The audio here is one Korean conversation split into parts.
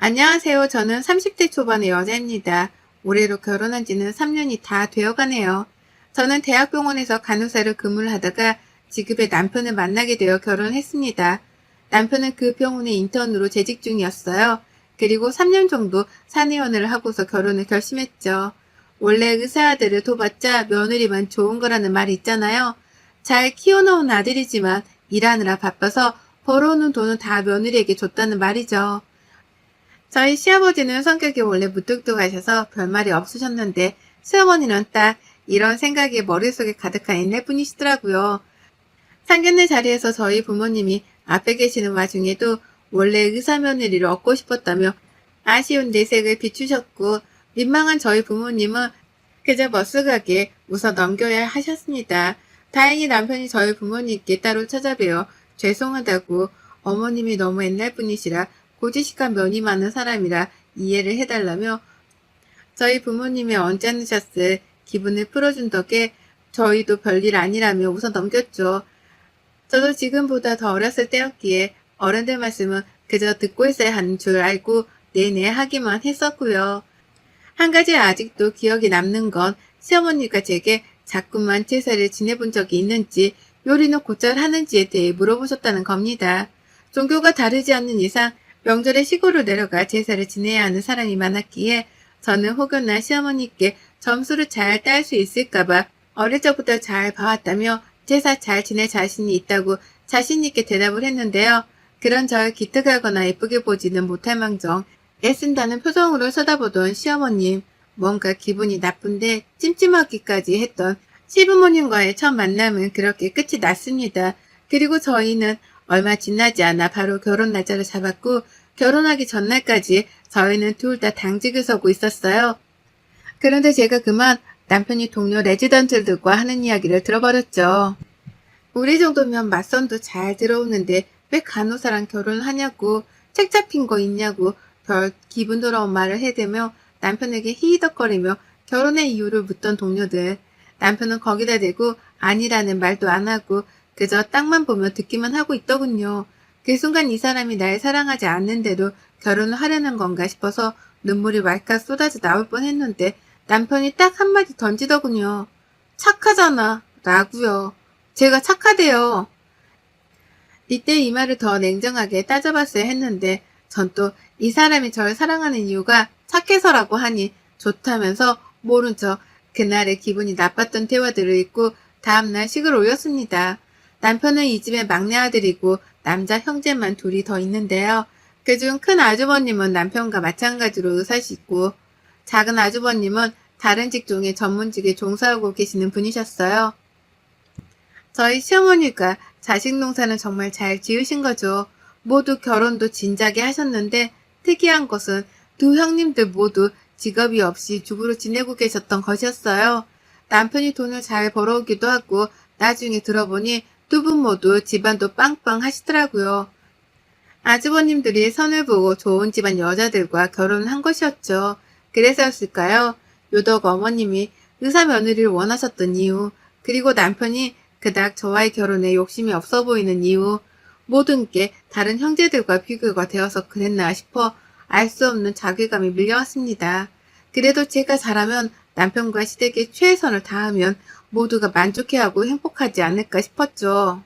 안녕하세요. 저는 30대 초반의 여자입니다. 올해로 결혼한 지는 3년이 다 되어가네요. 저는 대학병원에서 간호사를 근무를 하다가 지급의 남편을 만나게 되어 결혼했습니다. 남편은 그 병원의 인턴으로 재직 중이었어요. 그리고 3년 정도 사내연애를 하고서 결혼을 결심했죠. 원래 의사 아들을 둬봤자 며느리만 좋은 거라는 말이 있잖아요. 잘 키워놓은 아들이지만 일하느라 바빠서 벌어오는 돈은 다 며느리에게 줬다는 말이죠. 저희 시아버지는 성격이 원래 무뚝뚝하셔서 별말이 없으셨는데 시어머니는 딱 이런 생각이 머릿속에 가득한 옛날 분이시더라고요. 상견례 자리에서 저희 부모님이 앞에 계시는 와중에도 원래 의사 며느리를 얻고 싶었다며 아쉬운 내색을 비추셨고 민망한 저희 부모님은 그저 머쓱하게 웃어 넘겨야 하셨습니다. 다행히 남편이 저희 부모님께 따로 찾아뵈어 죄송하다고 어머님이 너무 옛날 분이시라 고지식한 면이 많은 사람이라 이해를 해달라며 저희 부모님이 언짢으셨을 기분을 풀어준 덕에 저희도 별일 아니라며 웃어 넘겼죠. 저도 지금보다 더 어렸을 때였기에 어른들 말씀은 그저 듣고 있어야 하는 줄 알고 내내 하기만 했었고요. 한 가지 아직도 기억이 남는 건 시어머니가 제게 자꾸만 제사를 지내본 적이 있는지 요리는 곧잘 하는지에 대해 물어보셨다는 겁니다. 종교가 다르지 않는 이상 명절에 시골로 내려가 제사를 지내야 하는 사람이 많았기에 저는 혹여나 시어머니께 점수를 잘 딸 수 있을까봐 어릴 적부터 잘 봐왔다며 제사 잘 지낼 자신이 있다고 자신있게 대답을 했는데요. 그런 절 기특하거나 예쁘게 보지는 못할 망정 애쓴다는 표정으로 쳐다보던 시어머님, 뭔가 기분이 나쁜데 찜찜하기까지 했던 시부모님과의 첫 만남은 그렇게 끝이 났습니다. 그리고 저희는 얼마 지나지 않아 바로 결혼 날짜를 잡았고 결혼하기 전날까지 저희는 둘 다 당직을 서고 있었어요. 그런데 제가 그만 남편이 동료 레지던트들과 하는 이야기를 들어버렸죠. 우리 정도면 맞선도 잘 들어오는데 왜 간호사랑 결혼하냐고 책 잡힌 거 있냐고 별 기분 더러운 말을 해대며 남편에게 히히덕거리며 결혼의 이유를 묻던 동료들. 남편은 거기다 대고 아니라는 말도 안 하고 그저 땅만 보며 듣기만 하고 있더군요. 그 순간 이 사람이 날 사랑하지 않는데도 결혼을 하려는 건가 싶어서 눈물이 왈칵 쏟아져 나올 뻔했는데 남편이 딱 한마디 던지더군요. 착하잖아. 라고요. 제가 착하대요. 이때 이 말을 더 냉정하게 따져봤어야 했는데 전 또 이 사람이 절 사랑하는 이유가 착해서라고 하니 좋다면서 모른 척 그날의 기분이 나빴던 대화들을 잊고 다음날 식을 올렸습니다. 남편은 이 집의 막내 아들이고 남자 형제만 둘이 더 있는데요. 그중 큰 아주버님은 남편과 마찬가지로 의사시고 작은 아주버님은 다른 직종의 전문직에 종사하고 계시는 분이셨어요. 저희 시어머니가 자식 농사는 정말 잘 지으신 거죠. 모두 결혼도 진작에 하셨는데 특이한 것은 두 형님들 모두 직업이 없이 주부로 지내고 계셨던 것이었어요. 남편이 돈을 잘 벌어오기도 하고 나중에 들어보니 두 분 모두 집안도 빵빵 하시더라고요. 아주버님들이 선을 보고 좋은 집안 여자들과 결혼을 한 것이었죠. 그래서였을까요? 요덕 어머님이 의사 며느리를 원하셨던 이유, 그리고 남편이 그닥 저와의 결혼에 욕심이 없어 보이는 이유, 모든 게 다른 형제들과 비교가 되어서 그랬나 싶어 알 수 없는 자괴감이 밀려왔습니다. 그래도 제가 잘하면 남편과 시댁의 최선을 다하면 모두가 만족해하고 행복하지 않을까 싶었죠.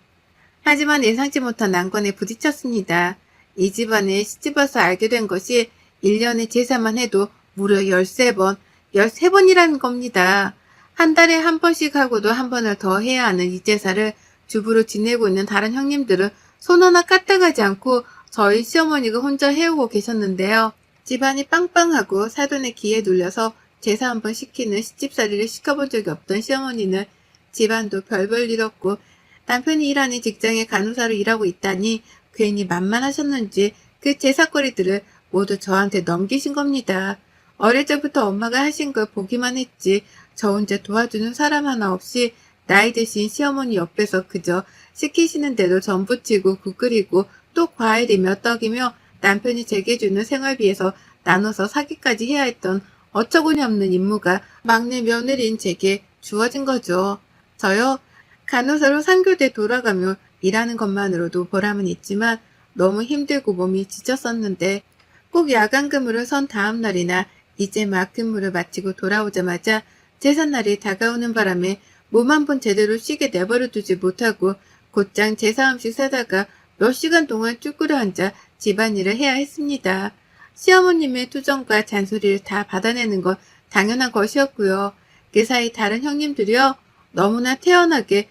하지만 예상치 못한 난관에 부딪혔습니다. 이 집안에 시집와서 알게 된 것이 1년의 제사만 해도 무려 13번, 13번이라는 겁니다. 한 달에 한 번씩 하고도 한 번을 더 해야 하는 이 제사를 주부로 지내고 있는 다른 형님들은 손 하나 까딱하지 않고 저희 시어머니가 혼자 해오고 계셨는데요. 집안이 빵빵하고 사돈의 기에 눌려서 제사 한 번 시키는 시집살이를 시켜본 적이 없던 시어머니는 집안도 별볼 일 없고 남편이 일하는 직장에 간호사로 일하고 있다니 괜히 만만하셨는지 그 제사거리들을 모두 저한테 넘기신 겁니다. 어릴 적부터 엄마가 하신 걸 보기만 했지 저 혼자 도와주는 사람 하나 없이 나이 드신 시어머니 옆에서 그저 시키시는데도 전 부치고 국 끓이고 또 과일이며 떡이며 남편이 제게 주는 생활비에서 나눠서 사기까지 해야 했던 어처구니 없는 임무가 막내 며느리인 제게 주어진 거죠. 저요? 간호사로 3교대 돌아가며 일하는 것만으로도 보람은 있지만 너무 힘들고 몸이 지쳤었는데 꼭 야간 근무를 선 다음 날이나 이제 막 근무를 마치고 돌아오자마자 제삿날이 다가오는 바람에 몸 한 번 제대로 쉬게 내버려 두지 못하고 곧장 제사 음식 사다가 몇 시간 동안 쭈그려 앉아 집안일을 해야 했습니다. 시어머님의 투정과 잔소리를 다 받아내는 건 당연한 것이었고요. 그 사이 다른 형님들이요. 너무나 태연하게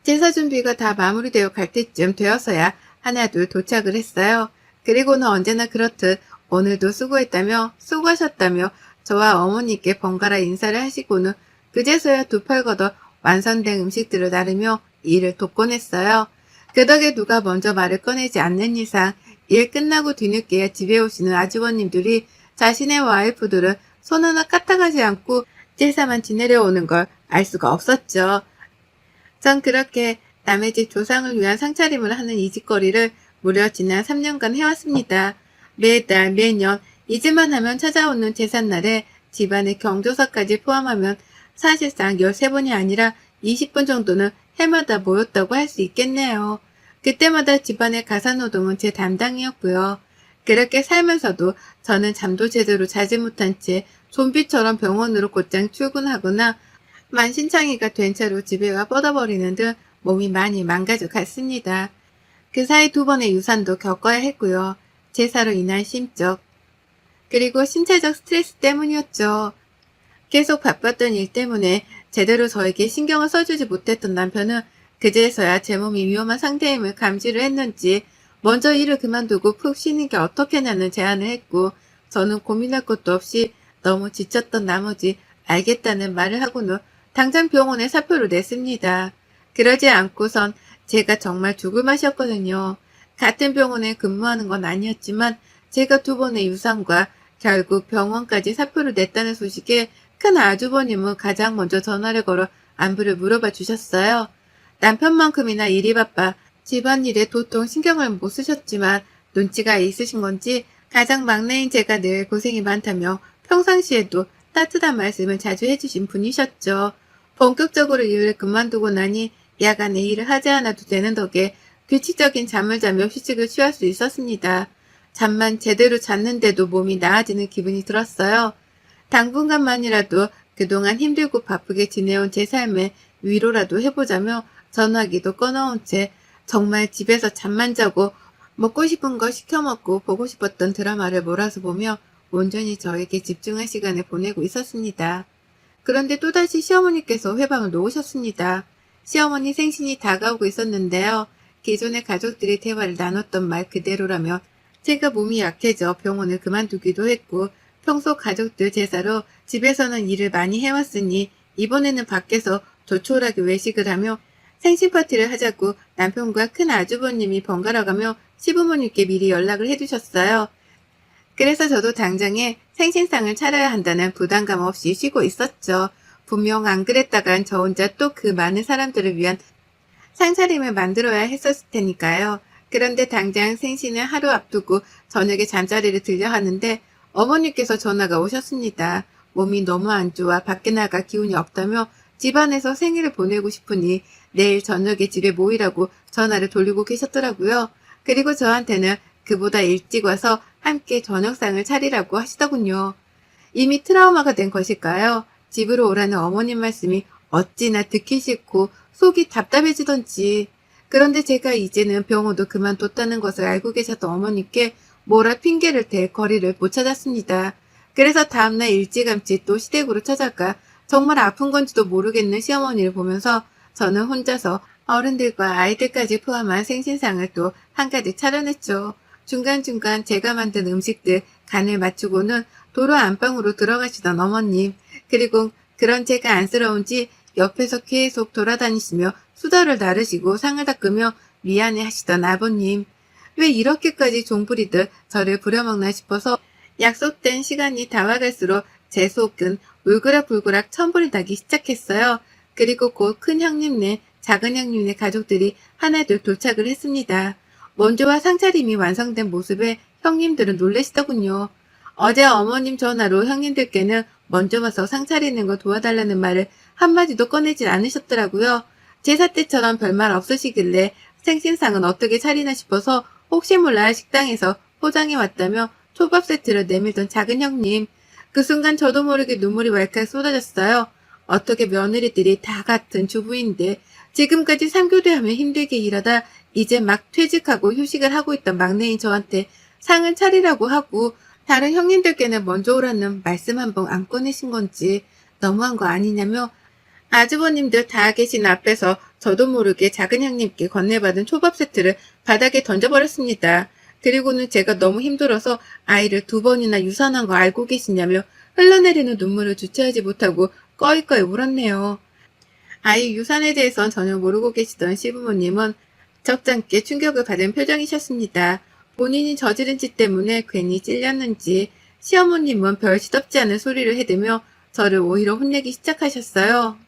제사 준비가 다 마무리되어 갈 때쯤 되어서야 하나둘 도착을 했어요. 그리고는 언제나 그렇듯 오늘도 수고했다며 수고하셨다며 저와 어머니께 번갈아 인사를 하시고는 그제서야 두 팔 걷어 완성된 음식들을 나르며 일을 돕곤 했어요. 그 덕에 누가 먼저 말을 꺼내지 않는 이상 일 끝나고 뒤늦게야 집에 오시는 아주버님들이 자신의 와이프들은 손 하나 까딱하지 않고 제사만 지내려 오는 걸 알 수가 없었죠. 전 그렇게 남의 집 조상을 위한 상차림을 하는 이 짓거리를 무려 지난 3년간 해왔습니다. 매달 매년 잊을만 하면 찾아오는 제삿날에 집안의 경조사까지 포함하면 사실상 13번이 아니라 20번 정도는 해마다 모였다고 할 수 있겠네요. 그때마다 집안의 가사노동은 제 담당이었고요. 그렇게 살면서도 저는 잠도 제대로 자지 못한 채 좀비처럼 병원으로 곧장 출근하거나 만신창이가 된 채로 집에 와 뻗어버리는 등 몸이 많이 망가져 갔습니다. 그 사이 두 번의 유산도 겪어야 했고요. 제사로 인한 심적, 그리고 신체적 스트레스 때문이었죠. 계속 바빴던 일 때문에 제대로 저에게 신경을 써주지 못했던 남편은 그제서야 제 몸이 위험한 상태임을 감지를 했는지 먼저 일을 그만두고 푹 쉬는 게 어떻겠냐는 제안을 했고, 저는 고민할 것도 없이 너무 지쳤던 나머지 알겠다는 말을 하고는 당장 병원에 사표를 냈습니다. 그러지 않고선 제가 정말 죽을 맛이었거든요. 같은 병원에 근무하는 건 아니었지만 제가 두 번의 유산과 결국 병원까지 사표를 냈다는 소식에 큰 아주버님은 가장 먼저 전화를 걸어 안부를 물어봐 주셨어요. 남편만큼이나 일이 바빠 집안일에 도통 신경을 못 쓰셨지만 눈치가 있으신 건지 가장 막내인 제가 늘 고생이 많다며 평상시에도 따뜻한 말씀을 자주 해주신 분이셨죠. 본격적으로 일을 그만두고 나니 야간에 일을 하지 않아도 되는 덕에 규칙적인 잠을 자며 휴식을 취할 수 있었습니다. 잠만 제대로 잤는데도 몸이 나아지는 기분이 들었어요. 당분간만이라도 그동안 힘들고 바쁘게 지내온 제 삶에 위로라도 해보자며 전화기도 꺼놓은 채 정말 집에서 잠만 자고 먹고 싶은 거 시켜 먹고 보고 싶었던 드라마를 몰아서 보며 온전히 저에게 집중할 시간을 보내고 있었습니다. 그런데 또다시 시어머니께서 회방을 놓으셨습니다. 시어머니 생신이 다가오고 있었는데요. 기존의 가족들이 대화를 나눴던 말 그대로라면 제가 몸이 약해져 병원을 그만두기도 했고, 평소 가족들 제사로 집에서는 일을 많이 해왔으니 이번에는 밖에서 조촐하게 외식을 하며 생신 파티를 하자고 남편과 큰 아주버님이 번갈아가며 시부모님께 미리 연락을 해주셨어요. 그래서 저도 당장에 생신상을 차려야 한다는 부담감 없이 쉬고 있었죠. 분명 안 그랬다간 저 혼자 또 그 많은 사람들을 위한 상차림을 만들어야 했었을 테니까요. 그런데 당장 생신을 하루 앞두고 저녁에 잠자리를 들려 하는데 어머니께서 전화가 오셨습니다. 몸이 너무 안 좋아 밖에 나갈 기운이 없다며 집안에서 생일을 보내고 싶으니 내일 저녁에 집에 모이라고 전화를 돌리고 계셨더라고요. 그리고 저한테는 그보다 일찍 와서 함께 저녁상을 차리라고 하시더군요. 이미 트라우마가 된 것일까요? 집으로 오라는 어머님 말씀이 어찌나 듣기 싫고 속이 답답해지던지. 그런데 제가 이제는 병원도 그만뒀다는 것을 알고 계셨던 어머니께 뭐라 핑계를 댈 거리를 못 찾았습니다. 그래서 다음날 일찌감치 또 시댁으로 찾아가 정말 아픈 건지도 모르겠는 시어머니를 보면서 저는 혼자서 어른들과 아이들까지 포함한 생신상을 또 한가득 차려냈죠. 중간중간 제가 만든 음식들 간을 맞추고는 도로 안방으로 들어가시던 어머님, 그리고 그런 제가 안쓰러운지 옆에서 계속 돌아다니시며 수다를 나르시고 상을 닦으며 미안해 하시던 아버님. 왜 이렇게까지 종부리듯 저를 부려먹나 싶어서 약속된 시간이 다가갈수록 제 속은 울그락불그락 천불이 나기 시작했어요. 그리고 곧 큰 형님네, 작은 형님네 가족들이 하나둘 도착을 했습니다. 먼저와 상차림이 완성된 모습에 형님들은 놀라시더군요. 어제 어머님 전화로 형님들께는 먼저 와서 상 차리는 거 도와달라는 말을 한마디도 꺼내질 않으셨더라고요. 제사 때처럼 별말 없으시길래 생신상은 어떻게 차리나 싶어서 혹시 몰라 식당에서 포장해 왔다며 초밥 세트를 내밀던 작은 형님. 그 순간 저도 모르게 눈물이 왈칵 쏟아졌어요. 어떻게 며느리들이 다 같은 주부인데 지금까지 3교대하며 힘들게 일하다 이제 막 퇴직하고 휴식을 하고 있던 막내인 저한테 상을 차리라고 하고 다른 형님들께는 먼저 오라는 말씀 한 번 안 꺼내신 건지 너무한 거 아니냐며 아주버님들 다 계신 앞에서 저도 모르게 작은 형님께 건네받은 초밥 세트를 바닥에 던져버렸습니다. 그리고는 제가 너무 힘들어서 아이를 2번이나 유산한 거 알고 계시냐며 흘러내리는 눈물을 주체하지 못하고 꺼이꺼이 울었네요. 아이 유산에 대해선 전혀 모르고 계시던 시부모님은 적잖게 충격을 받은 표정이셨습니다. 본인이 저지른 짓 때문에 괜히 찔렸는지 시어머님은 별 시덥지 않은 소리를 해대며 저를 오히려 혼내기 시작하셨어요.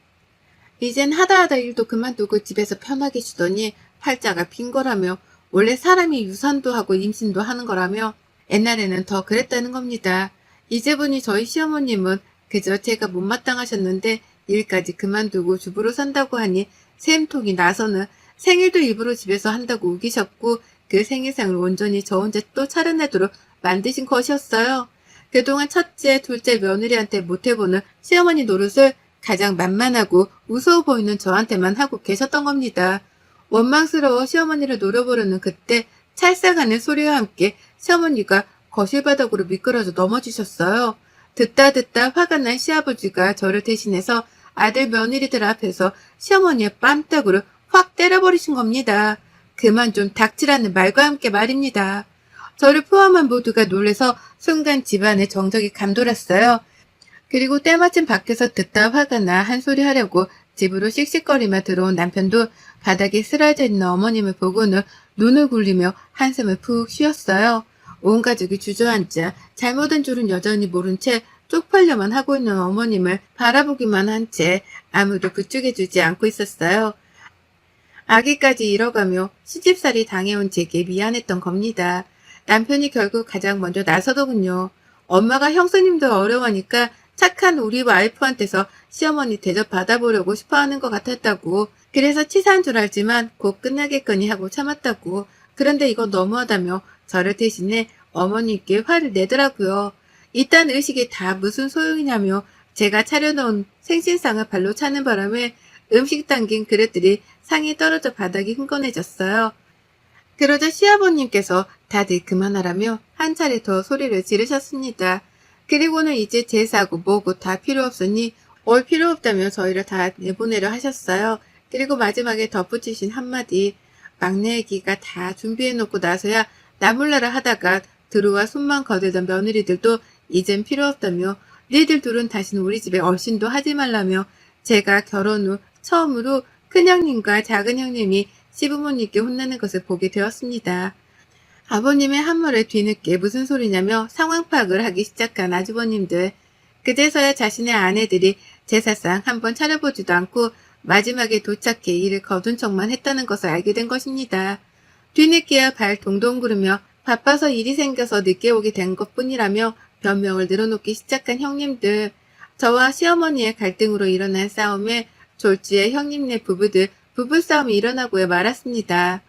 이젠 하다 일도 그만두고 집에서 편하게 쉬더니 팔자가 빈 거라며 원래 사람이 유산도 하고 임신도 하는 거라며 옛날에는 더 그랬다는 겁니다. 이제 보니 저희 시어머님은 그저 제가 못마땅하셨는데 일까지 그만두고 주부로 산다고 하니 샘통이 나서는 생일도 일부러 집에서 한다고 우기셨고 그 생일상을 온전히 저 혼자 또 차려내도록 만드신 것이었어요. 그동안 첫째, 둘째 며느리한테 못해보는 시어머니 노릇을 가장 만만하고 우스워 보이는 저한테만 하고 계셨던 겁니다. 원망스러워 시어머니를 노려보려는 그때 찰싹하는 소리와 함께 시어머니가 거실바닥으로 미끄러져 넘어지셨어요. 듣다 화가 난 시아버지가 저를 대신해서 아들 며느리들 앞에서 시어머니의 뺨따구를 확 때려버리신 겁니다. 그만 좀 닥치라는 말과 함께 말입니다. 저를 포함한 모두가 놀래서 순간 집안의 정적이 감돌았어요. 그리고 때마침 밖에서 듣다 화가 나 한 소리 하려고 집으로 씩씩거리며 들어온 남편도 바닥에 쓰러져 있는 어머님을 보고는 눈을 굴리며 한숨을 푹 쉬었어요. 온 가족이 주저앉아 잘못한 줄은 여전히 모른 채 쪽팔려만 하고 있는 어머님을 바라보기만 한 채 아무도 부축해주지 않고 있었어요. 아기까지 잃어가며 시집살이 당해온 제게 미안했던 겁니다. 남편이 결국 가장 먼저 나서더군요. 엄마가 형수님도 어려워하니까 착한 우리 와이프한테서 시어머니 대접 받아보려고 싶어하는 것 같았다고. 그래서 치사한 줄 알지만 곧 끝나겠거니 하고 참았다고. 그런데 이건 너무하다며 저를 대신해 어머니께 화를 내더라고요. 이딴 의식이 다 무슨 소용이냐며 제가 차려놓은 생신상을 발로 차는 바람에 음식 담긴 그릇들이 상에 떨어져 바닥이 흥건해졌어요. 그러자 시아버님께서 다들 그만하라며 한 차례 더 소리를 지르셨습니다. 그리고는 이제 제사고 뭐고 다 필요 없으니 올 필요 없다며 저희를 다 내보내려 하셨어요. 그리고 마지막에 덧붙이신 한마디, 막내 애기가 다 준비해놓고 나서야 나몰라라 하다가 들어와 손만 거들던 며느리들도 이젠 필요 없다며 니들 둘은 다시는 우리 집에 얼씬도 하지 말라며 제가 결혼 후 처음으로 큰형님과 작은형님이 시부모님께 혼나는 것을 보게 되었습니다. 아버님의 한말을 뒤늦게 무슨 소리냐며 상황 파악을 하기 시작한 아주버님들. 그제서야 자신의 아내들이 제사상 한번 차려보지도 않고 마지막에 도착해 일을 거둔 척만 했다는 것을 알게 된 것입니다. 뒤늦게야 발 동동 구르며 바빠서 일이 생겨서 늦게 오게 된 것뿐이라며 변명을 늘어놓기 시작한 형님들. 저와 시어머니의 갈등으로 일어난 싸움에 졸지에 형님네 부부들 부부싸움이 일어나고야 말았습니다.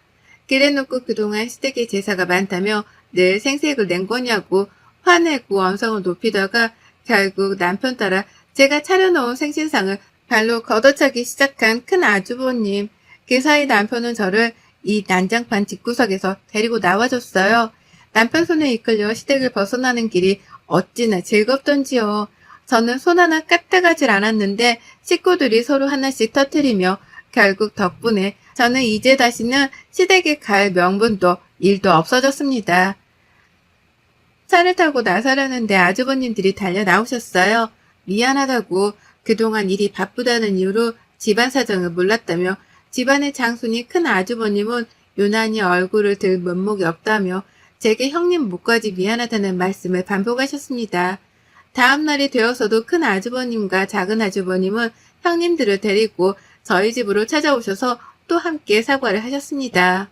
그래놓고 그동안 시댁에 제사가 많다며 늘 생색을 낸 거냐고 화내고 언성을 높이다가 결국 남편 따라 제가 차려놓은 생신상을 발로 걷어차기 시작한 큰 아주버님. 그 사이 남편은 저를 이 난장판 집구석에서 데리고 나와줬어요. 남편 손에 이끌려 시댁을 벗어나는 길이 어찌나 즐겁던지요. 저는 손 하나 까딱하질 않았는데 식구들이 서로 하나씩 터뜨리며 결국 덕분에 저는 이제 다시는 시댁에 갈 명분도 일도 없어졌습니다. 차를 타고 나서려는데 아주버님들이 달려 나오셨어요. 미안하다고 그동안 일이 바쁘다는 이유로 집안 사정을 몰랐다며 집안의 장손이 큰 아주버님은 유난히 얼굴을 들 면목이 없다며 제게 형님 목까지 미안하다는 말씀을 반복하셨습니다. 다음 날이 되어서도 큰 아주버님과 작은 아주버님은 형님들을 데리고 저희 집으로 찾아오셔서 또 함께 사과를 하셨습니다.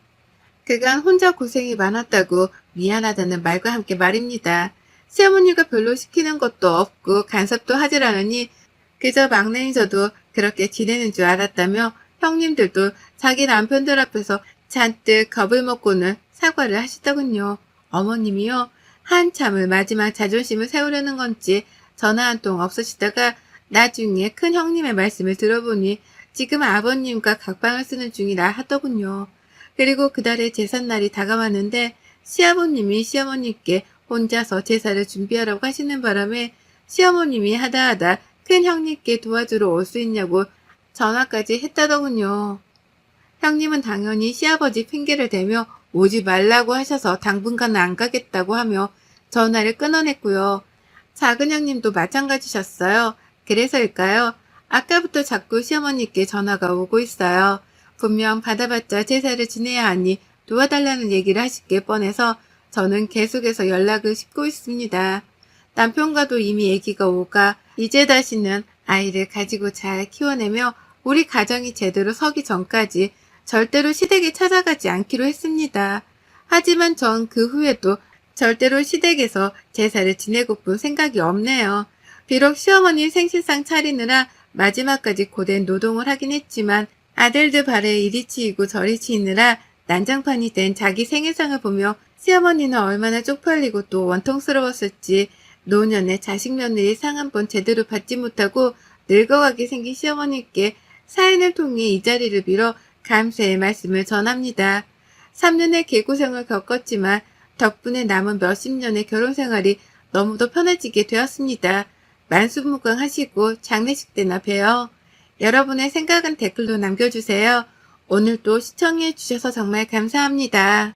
그간 혼자 고생이 많았다고 미안하다는 말과 함께 말입니다. 시어머니가 별로 시키는 것도 없고 간섭도 하질 않으니 그저 막내인 저도 그렇게 지내는 줄 알았다며 형님들도 자기 남편들 앞에서 잔뜩 겁을 먹고는 사과를 하시더군요. 어머님이요. 한참을 마지막 자존심을 세우려는 건지 전화 한 통 없으시다가 나중에 큰 형님의 말씀을 들어보니 지금 아버님과 각방을 쓰는 중이라 하더군요. 그리고 그달의 제삿날이 다가왔는데 시아버님이 시어머님께 혼자서 제사를 준비하라고 하시는 바람에 시어머님이 하다하다 큰 형님께 도와주러 올 수 있냐고 전화까지 했다더군요. 형님은 당연히 시아버지 핑계를 대며 오지 말라고 하셔서 당분간은 안 가겠다고 하며 전화를 끊어냈고요. 작은 형님도 마찬가지셨어요. 그래서일까요? 아까부터 자꾸 시어머니께 전화가 오고 있어요. 분명 받아봤자 제사를 지내야 하니 도와달라는 얘기를 하실 게 뻔해서 저는 계속해서 연락을 싣고 있습니다. 남편과도 이미 얘기가 오가 이제 다시는 아이를 가지고 잘 키워내며 우리 가정이 제대로 서기 전까지 절대로 시댁에 찾아가지 않기로 했습니다. 하지만 전 그 후에도 절대로 시댁에서 제사를 지내고픈 생각이 없네요. 비록 시어머니 생신상 차리느라 마지막까지 고된 노동을 하긴 했지만 아들들 발에 이리 치이고 저리 치이느라 난장판이 된 자기 생일상을 보며 시어머니는 얼마나 쪽팔리고 또 원통스러웠을지 노년에 자식 며느리 상 한 번 제대로 받지 못하고 늙어가게 생긴 시어머니께 사인을 통해 이 자리를 빌어 감사의 말씀을 전합니다. 3년의 개고생을 겪었지만 덕분에 남은 몇십 년의 결혼생활이 너무도 편해지게 되었습니다. 만수무강하시고 장례식 때나 봬요. 여러분의 생각은 댓글로 남겨주세요. 오늘도 시청해 주셔서 정말 감사합니다.